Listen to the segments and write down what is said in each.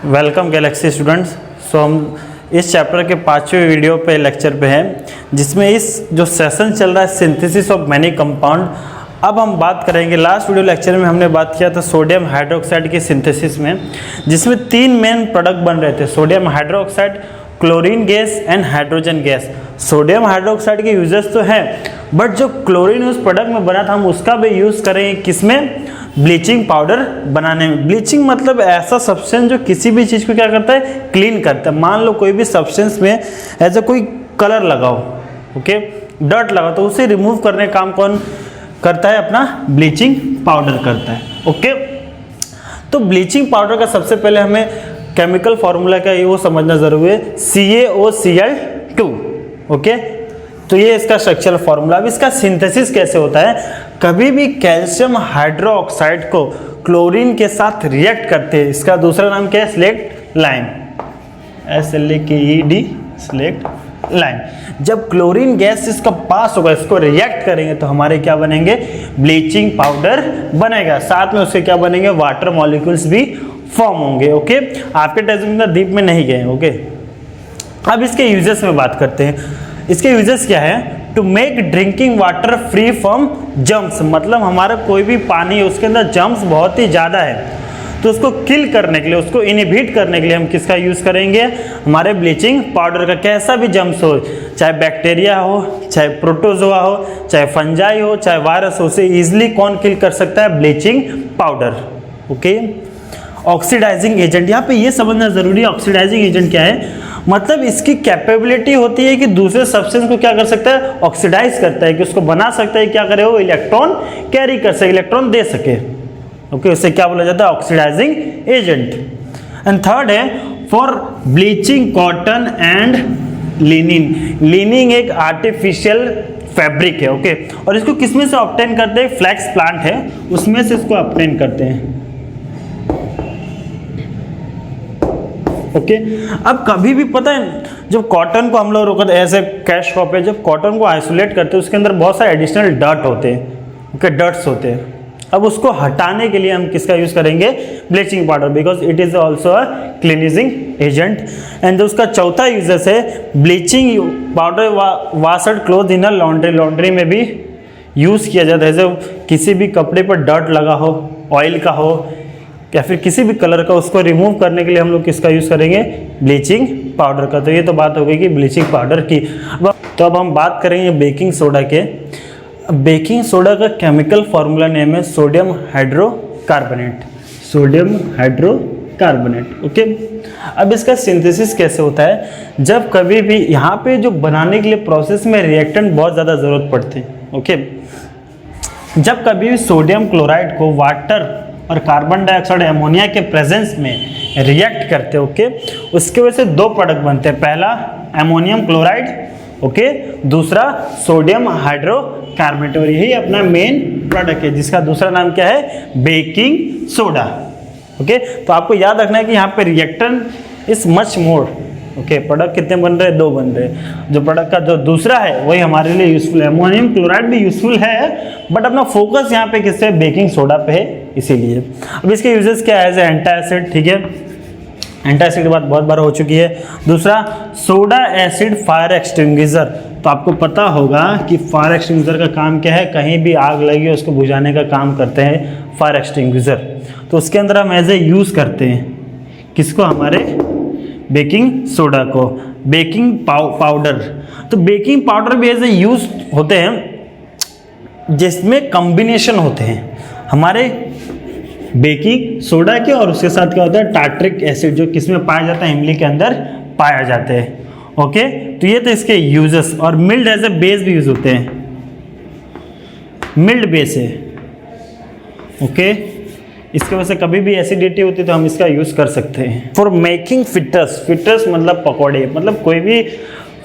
Welcome Galaxy students. सो हम इस chapter के 5वें वीडियो पे लेक्चर पे हैं, जिसमें इस जो सेशन चल रहा है सिंथेसिस ऑफ मैनी कंपाउंड। अब हम बात करेंगे, लास्ट वीडियो लेक्चर में हमने बात किया था सोडियम हाइड्रोक्साइड की सिंथेसिस में, जिसमें 3 मेन प्रोडक्ट बन रहे थे, sodium hydroxide, chlorine gas and hydrogen gas. Sodium hydroxide के यूजेस तो हैं, बट जो क्लोरीन उस प्रोडक्ट में बना था हम उसका भी यूज़ करेंगे किसमें? ब्लीचिंग पाउडर बनाने में। ब्लीचिंग मतलब ऐसा सब्सटेंस जो किसी भी चीज़ को क्या करता है? क्लीन करता है। मान लो कोई भी सब्सटेंस में ऐसा कोई कलर लगाओ, ओके, डर्ट लगाओ, तो उसे रिमूव करने का काम कौन करता है? अपना ब्लीचिंग पाउडर करता है। ओके, तो ब्लीचिंग पाउडर का सबसे पहले हमें केमिकल फॉर्मूला का ये वो समझना जरूरी है, CaOCl2। ओके, तो ये इसका स्ट्रक्चरल फॉर्मूला। अब इसका सिंथेसिस कैसे होता है? कभी भी कैल्शियम हाइड्रोक्साइड को क्लोरीन के साथ रिएक्ट करते हैं, इसका दूसरा नाम क्या है? Slaked lime, SLAKED, slaked lime. जब क्लोरीन गैस इसका पास होगा, इसको रिएक्ट करेंगे तो हमारे क्या बनेंगे? ब्लीचिंग पाउडर बनेगा। साथ में उसके क्या बनेंगे? वाटर मॉलिक्यूल्स भी फॉर्म होंगे। ओके, आपके टेस्ट में डीप में नहीं गए। ओके, अब इसके यूजेस में बात करते हैं। इसके यूजेस क्या है? To make drinking water free from germs, मतलब हमारा कोई भी पानी उसके अंदर जर्म्स बहुत ही ज़्यादा है, तो उसको किल करने के लिए, उसको इनहिबिट करने के लिए हम किसका यूज़ करेंगे? हमारे ब्लीचिंग पाउडर का। कैसा भी जर्म्स हो, चाहे बैक्टीरिया हो, चाहे प्रोटोजोआ हो, चाहे फंजाई हो, चाहे वायरस हो, उसे ईजिली कौन किल कर सकता है? Bleaching powder. Okay, oxidising agent, यहाँ पे ये समझना जरूरी है ऑक्सीडाइजिंग एजेंट क्या है। मतलब इसकी कैपेबिलिटी होती है कि दूसरे सब्सटेंस को क्या कर सकता है? ऑक्सीडाइज करता है, कि उसको बना सकता है, क्या करे वो? इलेक्ट्रॉन कैरी कर सके, इलेक्ट्रॉन दे सके। ओके, उससे क्या बोला जाता है? Oxidising agent. एंड थर्ड है for bleaching cotton and linen. Linen एक आर्टिफिशियल फैब्रिक है। ओके, और इसको किसमें से ऑब्टेन करते हैं? फ्लैक्स प्लांट है, उसमें से इसको ऑब्टेन करते हैं। ओके, अब कभी भी पता है जब कॉटन को हम लोग रोकते हैं, ऐसे कैश क्रॉप है, जब कॉटन को आइसोलेट करते हैं उसके अंदर बहुत सारे एडिशनल डर्ट होते हैं, ओके, डर्ट्स होते हैं। अब उसको हटाने के लिए हम किसका यूज करेंगे? Bleaching powder, because it is also a cleansing agent. And उसका चौथा यूजेस है bleaching powder washed cloth in a laundry. Laundry में भी यूज किया जाता है, जैसे किसी भी कपड़े पर डर्ट लगा हो, ऑयल का हो या फिर किसी भी कलर का, उसको रिमूव करने के लिए हम लोग किसका यूज़ करेंगे? ब्लीचिंग पाउडर का। तो ये तो बात हो गई कि ब्लीचिंग पाउडर की। तो अब हम बात करेंगे बेकिंग सोडा के। बेकिंग सोडा का केमिकल फॉर्मूला नेम है sodium hydrocarbonate. Sodium hydrocarbonate. Okay, अब इसका सिंथेसिस कैसे होता है? जब कभी भी यहाँ पे जो बनाने के लिए प्रोसेस में रिएक्टेंट बहुत ज़्यादा ज़रूरत पड़ती है। ओके, जब कभी भी सोडियम क्लोराइड को वाटर और कार्बन डाइऑक्साइड अमोनिया के प्रेजेंस में रिएक्ट करते हैं, ओके, उसके वजह से 2 प्रोडक्ट बनते हैं। पहला अमोनियम क्लोराइड, ओके, दूसरा सोडियम हाइड्रोकार्बोनेट। और यही अपना मेन प्रोडक्ट है, जिसका दूसरा नाम क्या है? Baking soda. ओके, तो आपको याद रखना है कि यहाँ पे reactant is much more. Okay, product कितने बन रहे हैं? 2 बन रहे हैं। जो प्रोडक्ट का जो दूसरा है वही हमारे लिए यूजफुल है। अमोनियम क्लोराइड भी यूजफुल है, बट अपना फोकस यहाँ पे किससे? बेकिंग सोडा पे है, इसीलिए। अब इसके यूजेस क्या है? एज एंटासिड, ठीक है, एंटासिड की बात बहुत बार हो चुकी है। दूसरा सोडा एसिड फायर एक्सटिंग्विशर। तो आपको पता होगा कि फायर एक्सटिंग्विशर का काम क्या है? कहीं भी आग लगी उसको बुझाने का काम करते हैं फायर एक्सटिंग्विशर। तो उसके अंदर हम एज ए यूज करते हैं किसको? हमारे बेकिंग सोडा को। बेकिंग पाउडर, तो बेकिंग पाउडर भी ऐसे यूज होते हैं जिसमें कॉम्बिनेशन होते हैं हमारे बेकिंग सोडा के, और उसके साथ क्या होता है? टार्ट्रिक एसिड, जो किसमें पाया जाता है? इमली के अंदर पाया जाते हैं। ओके, तो ये तो इसके यूजेस। और मिल्ड एज ए बेस भी यूज होते हैं, मिल्ड बेस है। ओके, इसके वजह से कभी भी एसिडिटी होती है तो हम इसका यूज कर सकते हैं। फॉर मेकिंग फिटर्स, फिटर्स मतलब पकौड़े, मतलब कोई भी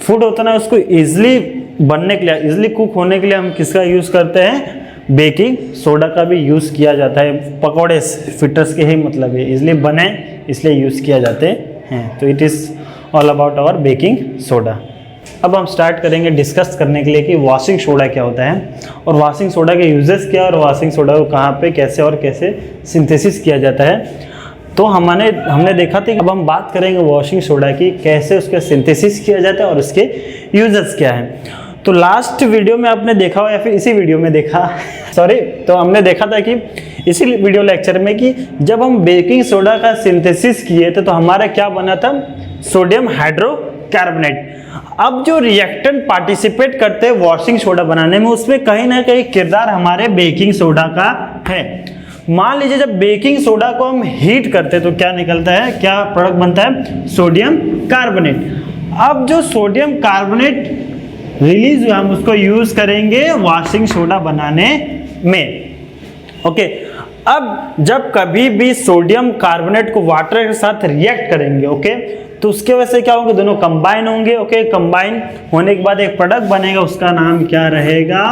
फूड होता है ना, उसको इजिली बनने के लिए, इजिली कुक होने के लिए हम किसका यूज करते हैं? बेकिंग सोडा का भी यूज किया जाता है। पकौड़े फिटर्स के ही मतलब है, इजिली बने इसलिए यूज किया जाते हैं। तो it is all about our baking soda. अब हम स्टार्ट करेंगे डिस्कस करने के लिए कि वॉशिंग सोडा क्या होता है और वॉशिंग सोडा के यूजेस क्या और वॉशिंग सोडा को कहाँ पे कैसे और कैसे सिंथेसिस किया जाता है। तो हमने देखा था कि अब हम बात करेंगे वॉशिंग सोडा की, कैसे उसका सिंथेसिस किया जाता है और उसके यूजेस क्या हैं। तो लास्ट वीडियो में आपने देखा हो या फिर इसी वीडियो में देखा सॉरी, तो हमने देखा था कि इसी वीडियो लेक्चर में कि जब हम बेकिंग सोडा का सिंथेसिस किए थे तो हमारा क्या बना था, सोडियम हाइड्रोकार्बोनेट। अब जो रिएक्टेंट पार्टिसिपेट करते हैं वॉशिंग सोडा बनाने में, उसमें कहीं ना कहीं किरदार हमारे बेकिंग सोडा का है। मान लीजिए जब बेकिंग सोडा को हम हीट करते हैं तो क्या निकलता है, क्या प्रोडक्ट बनता है, सोडियम कार्बोनेट। अब जो सोडियम कार्बोनेट रिलीज हुआ हम उसको यूज करेंगे वॉशिंग सोडा बनाने में। ओके, अब जब कभी भी सोडियम कार्बोनेट को वाटर के साथ रिएक्ट करेंगे, ओके, तो उसके वजह से क्या होंगे, दोनों कंबाइन होंगे। ओके, कंबाइन होने के बाद एक प्रोडक्ट बनेगा, उसका नाम क्या रहेगा,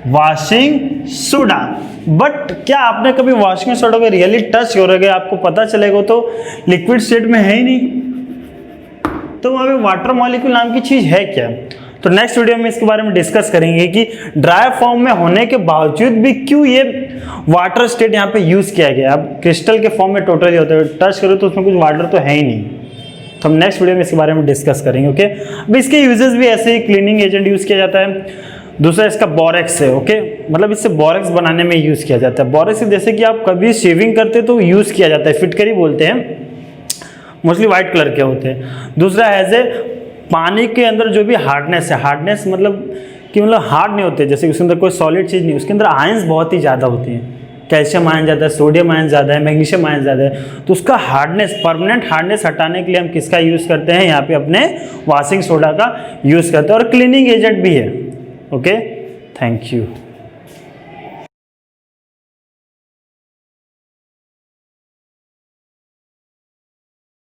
वॉशिंग सोडा। बट क्या आपने कभी वॉशिंग सोडा को रियली टच करोगे, आपको पता चलेगा तो लिक्विड स्टेट में है ही नहीं, तो वहां पे वाटर मॉलिक्यूल नाम की चीज है क्या। तो नेक्स्ट वीडियो में इसके बारे में डिस्कस करेंगे कि ड्राई फॉर्म में होने के बावजूद भी क्यों ये वाटर स्टेट यहाँ पे यूज किया गया। अब क्रिस्टल के फॉर्म में टोटली होता है, टच करो तो उसमें कुछ वाटर तो है ही नहीं। तो हम नेक्स्ट वीडियो में इसके बारे में डिस्कस करेंगे। ओके, अब इसके यूजेस भी ऐसे ही, क्लीनिंग एजेंट यूज किया जाता है। दूसरा इसका बोरेक्स है। ओके, मतलब इससे बोरेक्स बनाने में यूज किया जाता है। बोरेक्स जैसे कि आप कभी शेविंग करते तो यूज किया जाता है, फिटकरी बोलते हैं, मोस्टली व्हाइट कलर के होते हैं। दूसरा एज ए पानी के अंदर जो भी हार्डनेस है, हार्डनेस मतलब कि मतलब हार्ड नहीं होते, जैसे उसके अंदर कोई सॉलिड चीज़ नहीं, उसके अंदर आयंस बहुत ही ज़्यादा होती हैं, कैल्शियम आयन ज़्यादा है, सोडियम आयन ज़्यादा है, मैग्नीशियम आयन ज़्यादा है, तो उसका हार्डनेस, परमानेंट हार्डनेस हटाने के लिए हम किसका यूज़ करते हैं, यहाँ पे अपने वॉशिंग सोडा का यूज़ करते हैं, और क्लीनिंग एजेंट भी है। Okay, thank you.